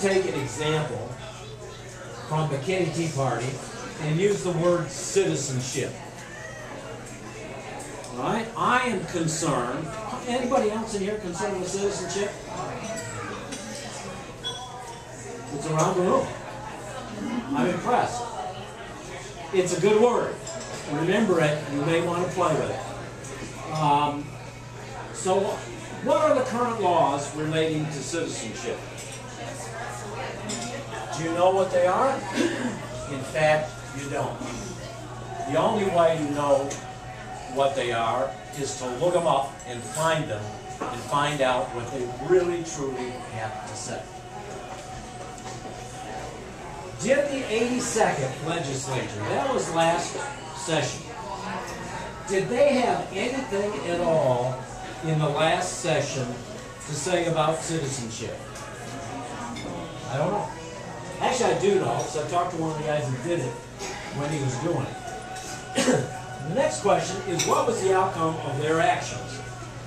take an example from the Kenny Tea Party and use the word citizenship. All right? I am concerned. Anybody else in here concerned with citizenship? It's around the room. I'm impressed. It's a good word. Remember it. You may want to play with it. So, what are the current laws relating to citizenship? Do you know what they are? In fact, you don't. The only way to know what they are is to look them up and find them and find out what they really, truly have to say. Did the 82nd legislature, that was last session, did they have anything at all in the last session to say about citizenship? I don't know. Actually, I do know, because I talked to one of the guys who did it when he was doing it. The next question is, what was the outcome of their actions?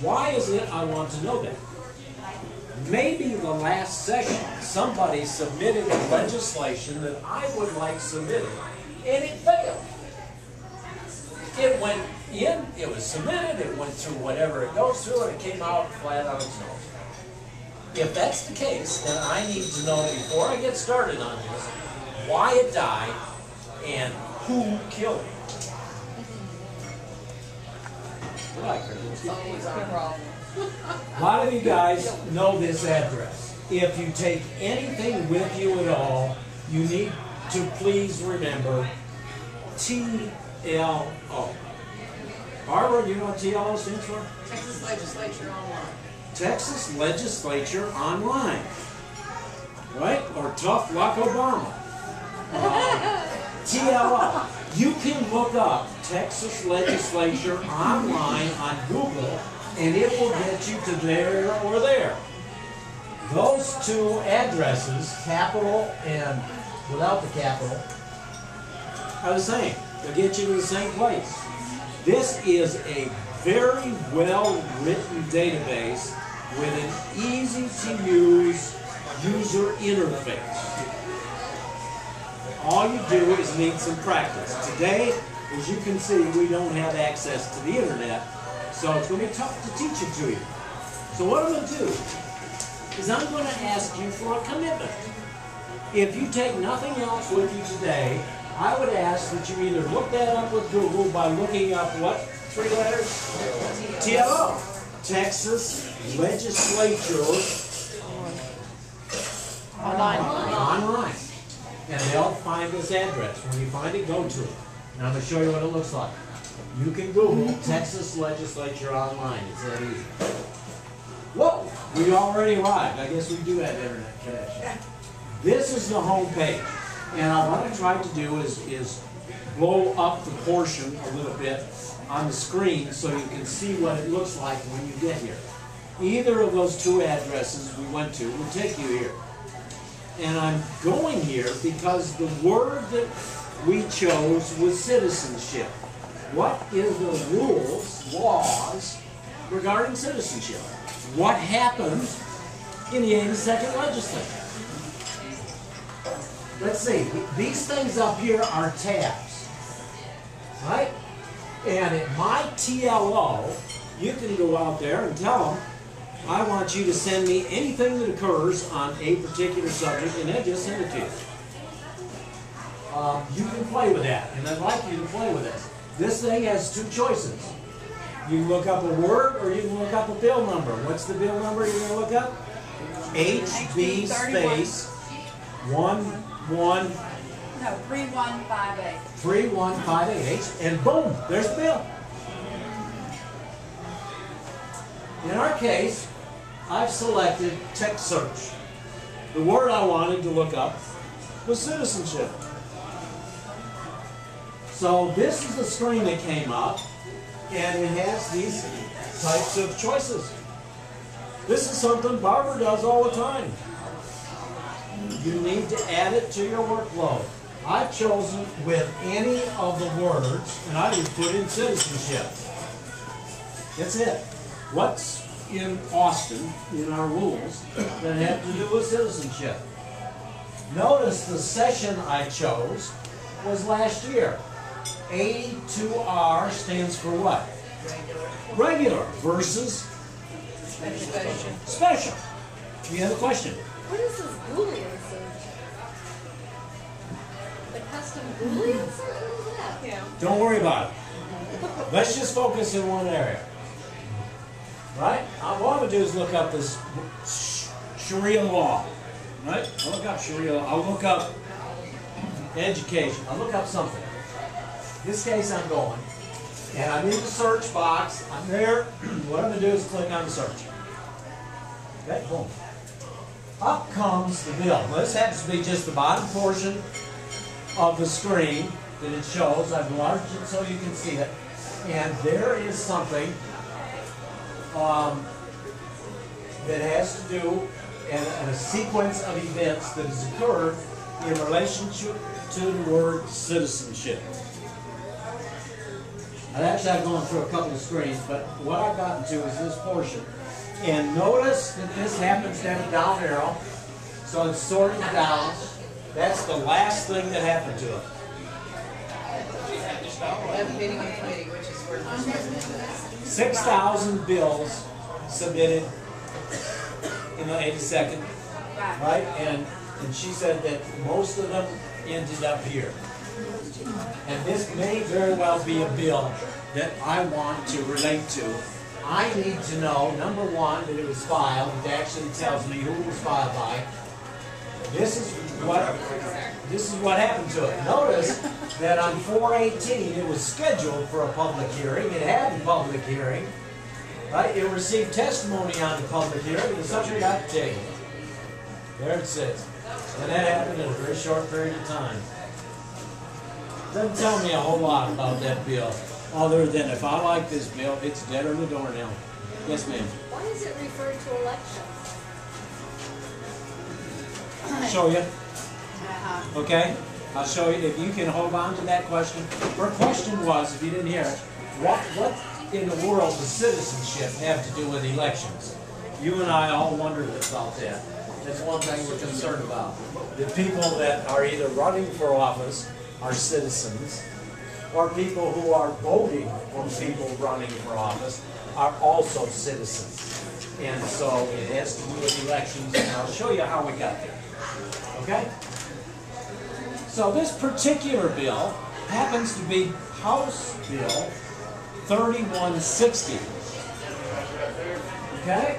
Why is it I want to know that? Maybe the last session, somebody submitted legislation that I would like submitted, and it failed. It went in, it was submitted, it went through whatever it goes through, and it came out flat on its nose. If that's the case, then I need to know before I get started on this why it died and who killed it. A lot of you guys know this address. If you take anything with you at all, you need to please remember TLO. Barbara, you know what TLO stands for? Texas Legislature Online. Texas Legislature Online. Right? Or Tough Luck Obama. TLO. You can look up Texas Legislature Online on Google, and it will get you to there or there. Those two addresses, capital and without the capital, are the same. They'll get you to the same place. This is a very well-written database with an easy-to-use user interface. All you do is need some practice. Today, as you can see, we don't have access to the internet, so it's going to be tough to teach it to you. So what I'm going to do is I'm going to ask you for a commitment. If you take nothing else with you today, I would ask that you either look that up with Google by looking up what? 3 letters? TLO. Texas Legislature Online. And they'll find this address. When you find it, go to it. And I'm going to show you what it looks like. You can Google Texas Legislature Online. It's that easy. Whoa! We already arrived. I guess we do have internet connection. This is the home page. And what I tried to do is blow up the portion a little bit on the screen so you can see what it looks like when you get here. Either of those two addresses we went to will take you here. And I'm going here because the word that we chose was citizenship. What is the rules, laws regarding citizenship? What happened in the 82nd legislature? Let's see. These things up here are tabs, right? And at my TLO, you can go out there and tell them, I want you to send me anything that occurs on a particular subject, and then just send it to you. You can play with that, and I'd like you to play with this. This thing has two choices. You can look up a word, or you can look up a bill number. What's the bill number you're going to look up? HB space 3158. 3158, and boom, there's the bill. In our case, I've selected text search. The word I wanted to look up was citizenship. So this is the screen that came up, and it has these types of choices. This is something Barbara does all the time. You need to add it to your workload. I've chosen with any of the words, and I would put in citizenship. That's it. What's in Austin, in our rules, that have to do with citizenship? Notice the session I chose was last year. 82R stands for what? Regular versus special. You have a question? What is this Boolean search? The custom Boolean search? What is that? Yeah. Don't worry about it. Let's just focus in one area. Right? What I'm going to do is look up this Sharia law. Right? I'll look up Sharia law. I'll look up education. I'll look up something. In this case, I'm going, and I'm in the search box. I'm there. What I'm going to do is click on search. Okay, boom. Up comes the bill. Now, this happens to be just the bottom portion of the screen that it shows. I've enlarged it so you can see it. And there is something that has to do and a sequence of events that has occurred in relationship to the word citizenship. And actually, I've gone through a couple of screens, but what I've gotten to is this portion. And notice that this happens to have a down arrow, so it's sorted down. That's the last thing that happened to it. Meeting and committee, which is where most recommended. 6,000 bills submitted in the 82nd, right? And she said that most of them ended up here. And this may very well be a bill that I want to relate to. I need to know, number one, that it was filed. It actually tells me who it was filed by. This is what happened to it. Notice that on 4/18 it was scheduled for a public hearing. It had a public hearing. Right? It received testimony on the public hearing, and the subject got taken. There it sits. And that happened in a very short period of time. Doesn't tell me a whole lot about that bill, other than if I like this bill, it's dead on the door now. Yes, ma'am. Why is it referred to elections? I'll show you. Okay? I'll show you. If you can hold on to that question. Her question was, if you didn't hear it, what in the world does citizenship have to do with elections? You and I all wondered about that. That's one thing we're concerned about. The people that are either running for office are citizens, or people who are voting for people running for office are also citizens. And so it has to do with elections, and I'll show you how we got there. Okay? So this particular bill happens to be House Bill 3160. Okay?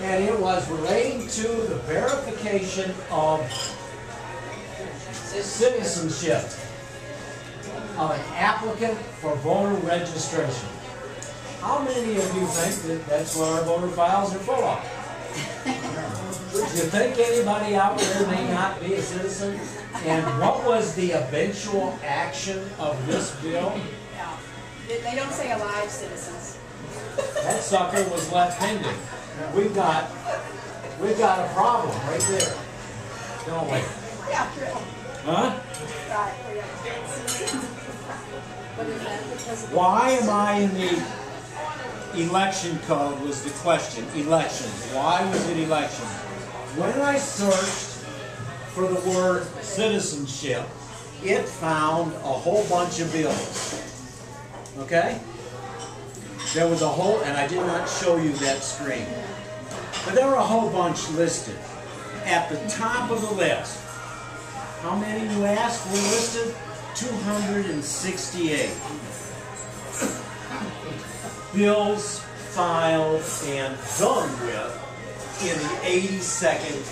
And it was relating to the verification of citizenship of an applicant for voter registration. How many of you think that that's what our voter files are full of? Do you think anybody out there may not be a citizen? And what was the eventual action of this bill? Yeah. They don't say alive citizens. That sucker was left pending. We've got a problem right there, don't we? Yeah, true. Huh? Right. What is that? Because of the Why am I in the election code was the question. Elections. Why was it elections? When I searched for the word citizenship, it found a whole bunch of bills. Okay? There was a whole, and I did not show you that screen, but there were a whole bunch listed. At the top of the list, how many you asked were listed? 268. Bills filed and done with in the 82nd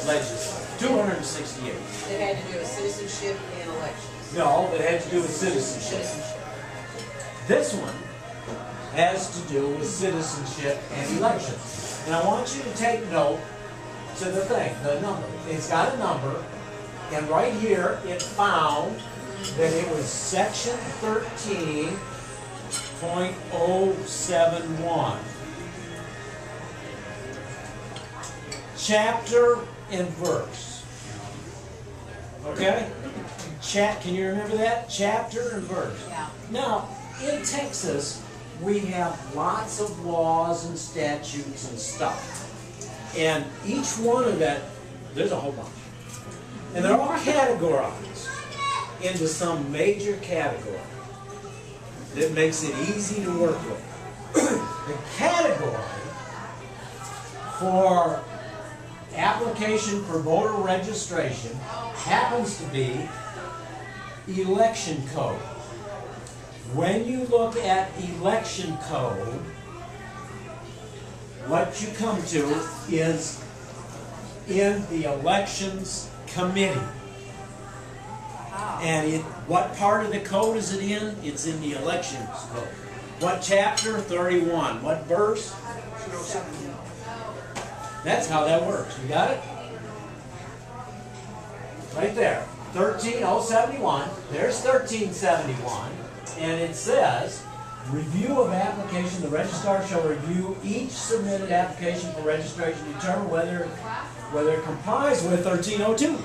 legislature. 268. It had to do with citizenship and elections. No, it had to do with citizenship. This one has to do with citizenship and elections. And I want you to take note to the thing, the number. It's got a number, and right here it found that it was section 13.071. Chapter and verse. Okay? Can you remember that? Chapter and verse. Yeah. Now, in Texas, we have lots of laws and statutes and stuff. And each one of that, there's a whole bunch. And they're all categorized into some major category that makes it easy to work with. The category for application for voter registration happens to be election code. When you look at election code, what you come to is in the elections committee. And what part of the code is it in? It's in the elections code. What chapter? 31. What verse? That's how that works. You got it? Right there. 13071. There's 1371. And it says, review of application. The registrar shall review each submitted application for registration to determine whether it complies with 1302.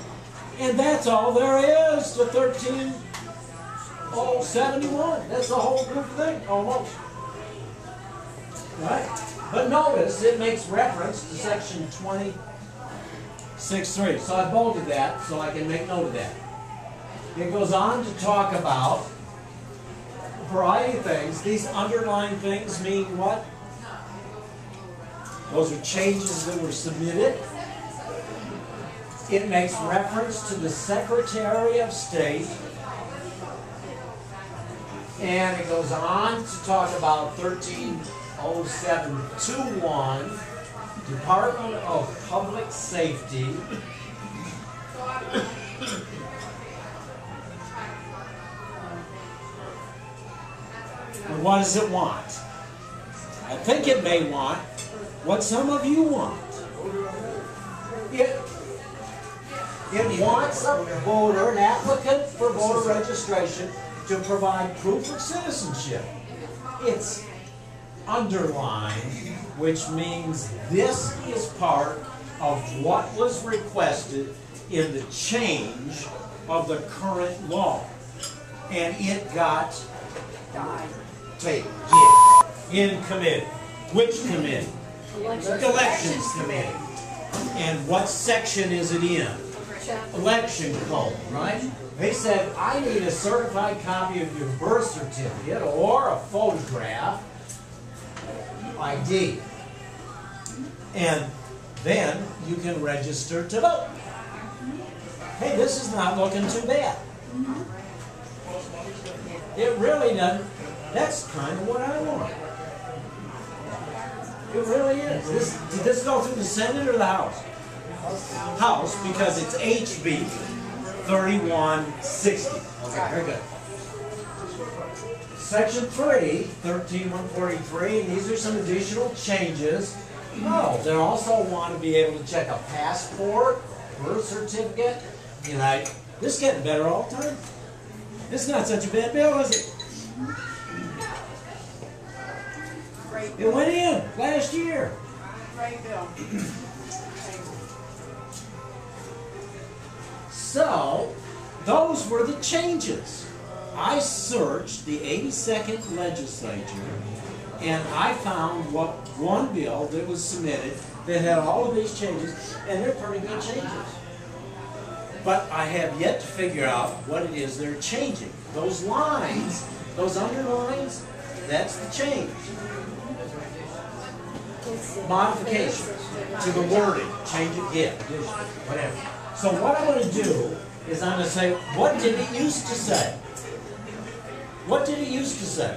And that's all there is to 13071. That's the whole group thing, almost. Right? But notice it makes reference to section 26.3. So I bolded that so I can make note of that. It goes on to talk about a variety of things. These underlying things mean what? Those are changes that were submitted. It makes reference to the Secretary of State. And it goes on to talk about 130721, Department of Public Safety. And what does it want? I think it may want what some of you want. It wants a voter, an applicant for voter registration, to provide proof of citizenship. It's underlined, which means this is part of what was requested in the change of the current law. And it got taken in committee. Which committee? Elections committee. And what section is it in? Election code, right? They said, I need a certified copy of your birth certificate or a photograph ID. And then you can register to vote. Hey, this is not looking too bad. It really doesn't. That's kind of what I want. It really is. Did this go through the Senate or the House? House, because it's HB 3160. Okay, very good. Section 3, 13143, and these are some additional changes. Oh, they also want to be able to check a passport, birth certificate. You know, this is getting better all the time. This is not such a bad bill, is it? It went in last year. Great bill. So, those were the changes. I searched the 82nd legislature and I found one bill that was submitted that had all of these changes, and they're pretty good changes. But I have yet to figure out what it is they're changing. Those lines, those underlines, that's the change. Modifications to the wording, change it, yeah, whatever. So what I'm going to do is I'm going to say, what did it used to say? What did it used to say?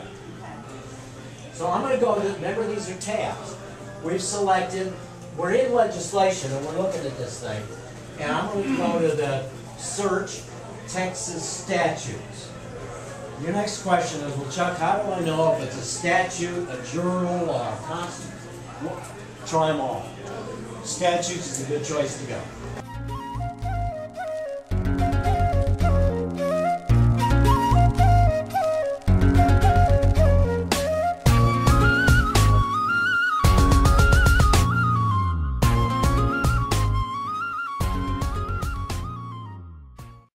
So I'm going to go to, remember these are tabs. We've selected, we're in legislation and we're looking at this thing. And I'm going to go to the search Texas statutes. Your next question is, well, Chuck, how do I know if it's a statute, a journal, or a constitution? Well, try them all. Statutes is a good choice to go.